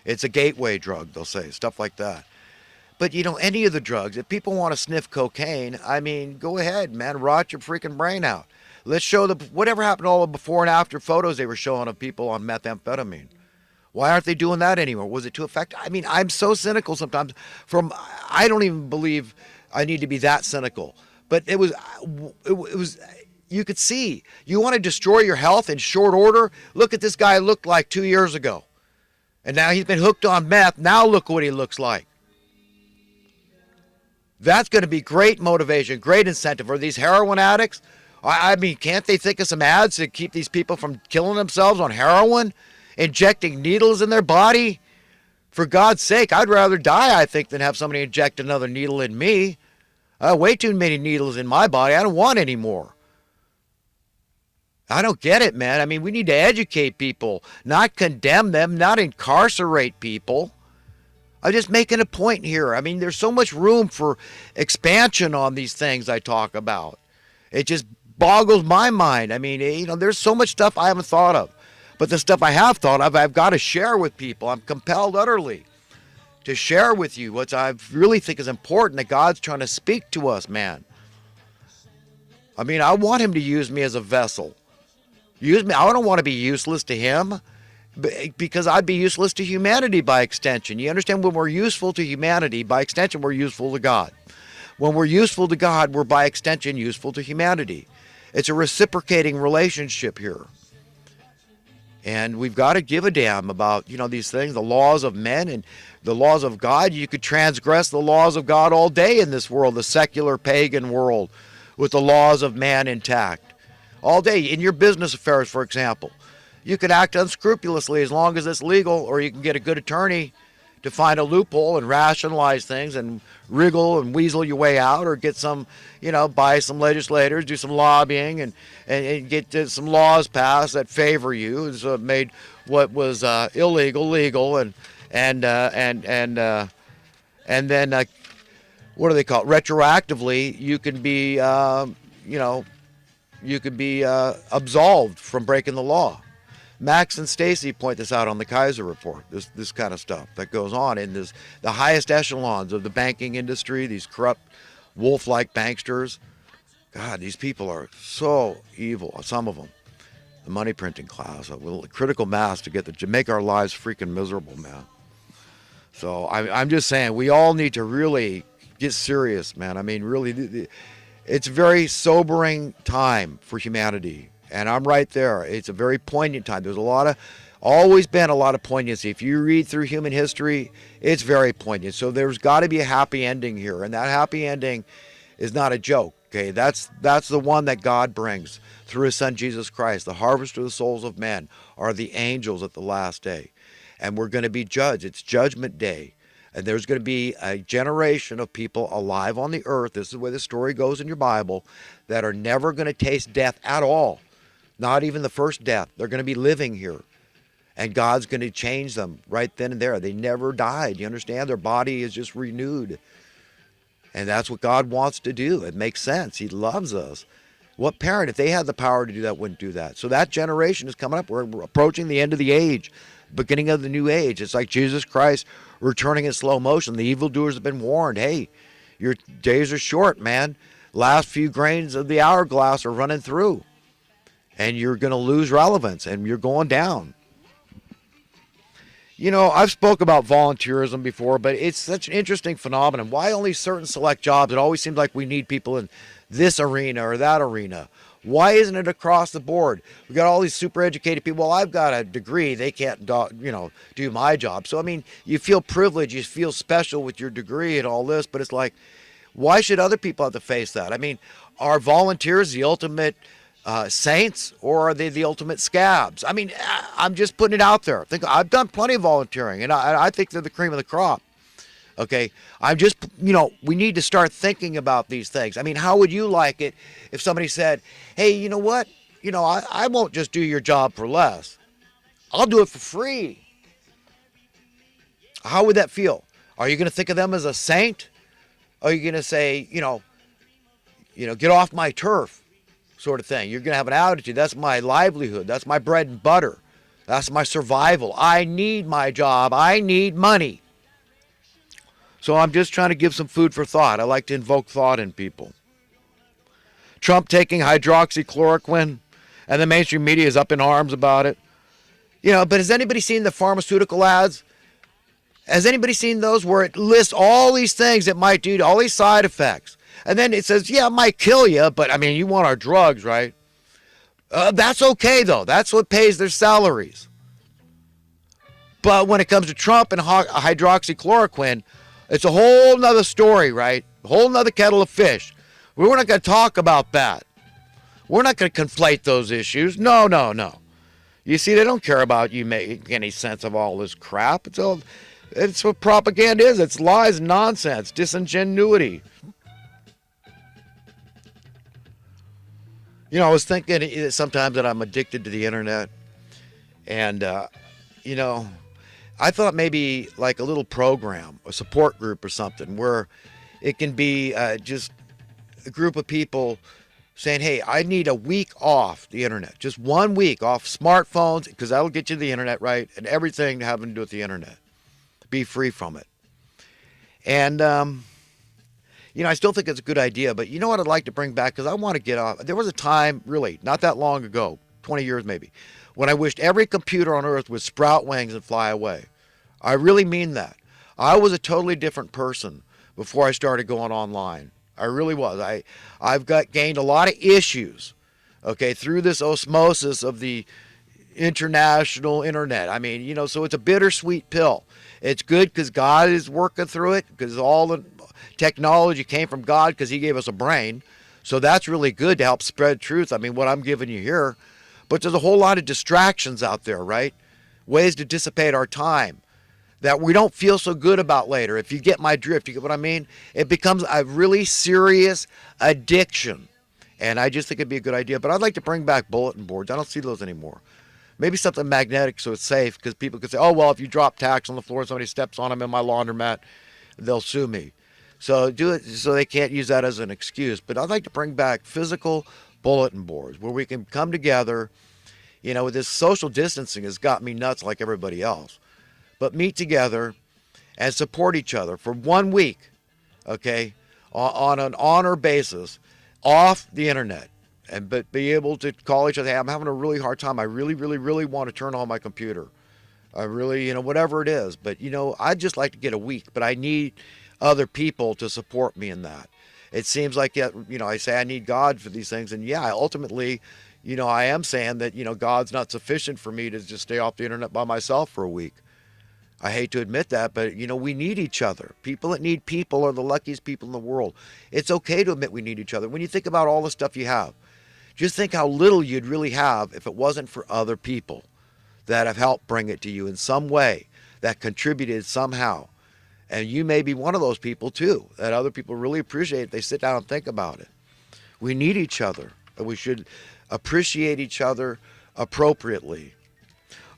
It's a gateway drug, they'll say, stuff like that. But any of the drugs, if people want to sniff cocaine, I mean, go ahead, man, rot your freaking brain out. Let's show whatever happened to all the before and after photos they were showing of people on methamphetamine. Why aren't they doing that anymore? Was it too effective? I mean, I'm so cynical sometimes. I don't even believe I need to be that cynical. But it was. You could see. You want to destroy your health in short order? Look at this guy looked like 2 years ago. And now he's been hooked on meth. Now look what he looks like. That's going to be great motivation, great incentive for these heroin addicts. I mean, can't they think of some ads to keep these people from killing themselves on heroin? Injecting needles in their body? For God's sake, I'd rather die, I think, than have somebody inject another needle in me. Way too many needles in my body. I don't want any more. I don't get it, man. I mean, we need to educate people, not condemn them, not incarcerate people. I'm just making a point here. I mean, there's so much room for expansion on these things I talk about. It just boggles my mind. I mean, there's so much stuff I haven't thought of. But the stuff I have thought of, I've got to share with people. I'm compelled utterly to share with you what I really think is important, that God's trying to speak to us, man. I mean, I want him to use me as a vessel. Use me. I don't want to be useless to him, because I'd be useless to humanity by extension. You understand? When we're useful to humanity, by extension, we're useful to God. When we're useful to God, we're by extension useful to humanity. It's a reciprocating relationship here. And we've got to give a damn about, these things, the laws of men and the laws of God. You could transgress the laws of God all day in this world, the secular pagan world, with the laws of man intact. All day. In your business affairs, for example, you could act unscrupulously as long as it's legal, or you can get a good attorney to find a loophole and rationalize things and wriggle and weasel your way out, or get some, buy some legislators, do some lobbying, and get some laws passed that favor you. So it made what was illegal legal, and then what do they call it? Retroactively, you can be absolved from breaking the law. Max and Stacy point this out on the Kaiser Report, this kind of stuff that goes on in the highest echelons of the banking industry, these corrupt, wolf-like banksters. God, these people are so evil, some of them. The money printing class, a critical mass to make our lives freaking miserable, man. So I'm just saying, we all need to really get serious, man. I mean, really, it's a very sobering time for humanity. And I'm right there. It's a very poignant time. There's always been a lot of poignancy. If you read through human history, it's very poignant. So there's got to be a happy ending here. And that happy ending is not a joke. Okay, that's the one that God brings through his son Jesus Christ. The harvest of the souls of men are the angels at the last day. And we're going to be judged. It's judgment day. And there's going to be a generation of people alive on the earth, this is the way the story goes in your Bible, that are never going to taste death at all. Not even the first death. They're going to be living here. And God's going to change them right then and there. They never died. You understand? Their body is just renewed. And that's what God wants to do. It makes sense. He loves us. What parent, if they had the power to do that, wouldn't do that? So that generation is coming up. We're approaching the end of the age, beginning of the new age. It's like Jesus Christ returning in slow motion. The evildoers have been warned. Hey, your days are short, man. Last few grains of the hourglass are running through. And you're going to lose relevance, and you're going down. I've spoke about volunteerism before, but it's such an interesting phenomenon. Why only certain select jobs? It always seems like we need people in this arena or that arena. Why isn't it across the board? We got all these super educated people. Well, I've got a degree. They can't, do my job. So, I mean, you feel privileged. You feel special with your degree and all this, but it's like, why should other people have to face that? I mean, are volunteers the ultimate saints, or are they the ultimate scabs? I mean, I'm just putting it out there. I've done plenty of volunteering, and I think they're the cream of the crop. Okay, I'm just, we need to start thinking about these things. I mean, how would you like it if somebody said, hey, you know what? I won't just do your job for less. I'll do it for free. How would that feel? Are you going to think of them as a saint? Are you going to say, get off my turf? Sort of thing. You're going to have an attitude. That's my livelihood. That's my bread and butter. That's my survival. I need my job. I need money. So I'm just trying to give some food for thought. I like to invoke thought in people. Trump taking hydroxychloroquine, and the mainstream media is up in arms about it. But has anybody seen the pharmaceutical ads? Has anybody seen those where it lists all these things it might do, all these side effects? And then it says, yeah, it might kill you, but I mean, you want our drugs, right? That's okay, though. That's what pays their salaries. But when it comes to Trump and hydroxychloroquine, it's a whole nother story, right? A whole nother kettle of fish. We're not going to talk about that. We're not going to conflate those issues. No, no, no. You see, they don't care about you making any sense of all this crap. It's what propaganda is. It's lies, nonsense, disingenuity. I was thinking sometimes that I'm addicted to the internet. And, I thought maybe like a little program, a support group or something, where it can be just a group of people saying, hey, I need a week off the internet. Just 1 week off smartphones, because that'll get you the internet, right? And everything having to do with the internet. Be free from it. And, I still think it's a good idea, but you know what I'd like to bring back? Because I want to get off. There was a time, really, not that long ago, 20 years maybe, when I wished every computer on earth would sprout wings and fly away. I really mean that. I was a totally different person before I started going online. I really was. I've gained a lot of issues, okay, through this osmosis of the international internet. I mean, so it's a bittersweet pill. It's good because God is working through it, because all the technology came from God because he gave us a brain. So that's really good to help spread truth. I mean, what I'm giving you here. But there's a whole lot of distractions out there, right? Ways to dissipate our time that we don't feel so good about later. If you get my drift, you get what I mean? It becomes a really serious addiction. And I just think it'd be a good idea. But I'd like to bring back bulletin boards. I don't see those anymore. Maybe something magnetic so it's safe, because people could say, oh, well, if you drop tacks on the floor and somebody steps on them in my laundromat, they'll sue me. So do it so they can't use that as an excuse. But I'd like to bring back physical bulletin boards where we can come together. With this social distancing has got me nuts like everybody else. But meet together and support each other for 1 week, okay, on an honor basis, off the internet. But be able to call each other, hey, I'm having a really hard time. I really, really, really want to turn on my computer. I really, whatever it is. But, I'd just like to get a week. But I need other people to support me in that. It seems like, I say I need God for these things. And, yeah, ultimately, I am saying that, God's not sufficient for me to just stay off the internet by myself for a week. I hate to admit that, but, we need each other. People that need people are the luckiest people in the world. It's okay to admit we need each other. When you think about all the stuff you have, just think how little you'd really have if it wasn't for other people that have helped bring it to you in some way, that contributed somehow. And you may be one of those people, too, that other people really appreciate if they sit down and think about it. We need each other, and we should appreciate each other appropriately.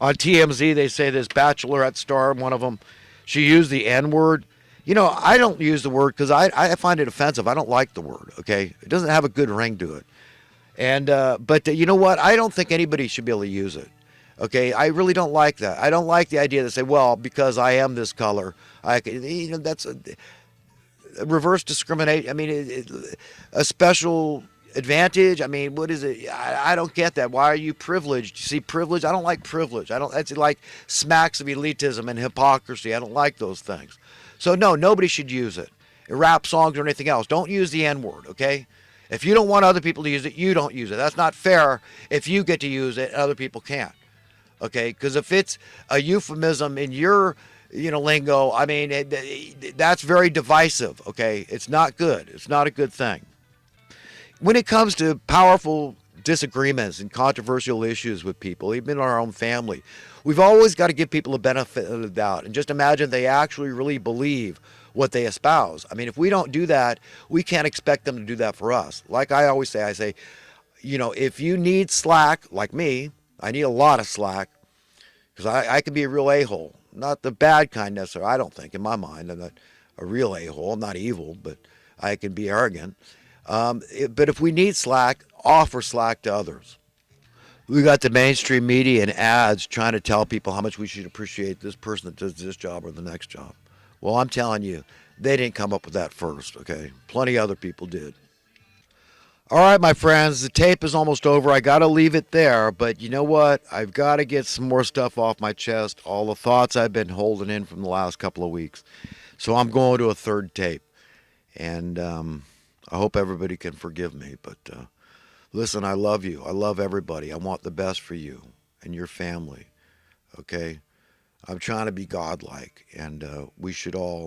On TMZ, they say this bachelorette star, one of them, she used the N-word. I don't use the word because I find it offensive. I don't like the word, okay? It doesn't have a good ring to it. And but you know what? I don't think anybody should be able to use it, okay? I really don't like that. I don't like the idea to say, well, because I am this color, that's a reverse discrimination. I mean, a special advantage. I mean, what is it? I don't get that. Why are you privileged? You see, privilege. I don't like privilege. That's like smacks of elitism and hypocrisy. I don't like those things. So no, nobody should use it. Rap songs or anything else. Don't use the N-word, okay? If you don't want other people to use it, you don't use it. That's not fair if you get to use it and other people can't, okay? Because if it's a euphemism in your, lingo, I mean, that's very divisive, okay? It's not good. It's not a good thing. When it comes to powerful disagreements and controversial issues with people, even in our own family, we've always got to give people a benefit of the doubt and just imagine they actually really believe what they espouse. I mean, if we don't do that, we can't expect them to do that for us. Like I always say, if you need slack, like me, I need a lot of slack, because I can be a real a-hole. Not the bad kind necessarily, I don't think, in my mind. I'm not a real a-hole. I'm not evil, but I can be arrogant. But if we need slack, offer slack to others. We got the mainstream media and ads trying to tell people how much we should appreciate this person that does this job or the next job. Well, I'm telling you, they didn't come up with that first, okay? Plenty other people did. All right, my friends, the tape is almost over. I got to leave it there, but you know what? I've got to get some more stuff off my chest, all the thoughts I've been holding in from the last couple of weeks. So I'm going to a third tape, and I hope everybody can forgive me. But listen, I love you. I love everybody. I want the best for you and your family, okay? I'm trying to be godlike, and we should all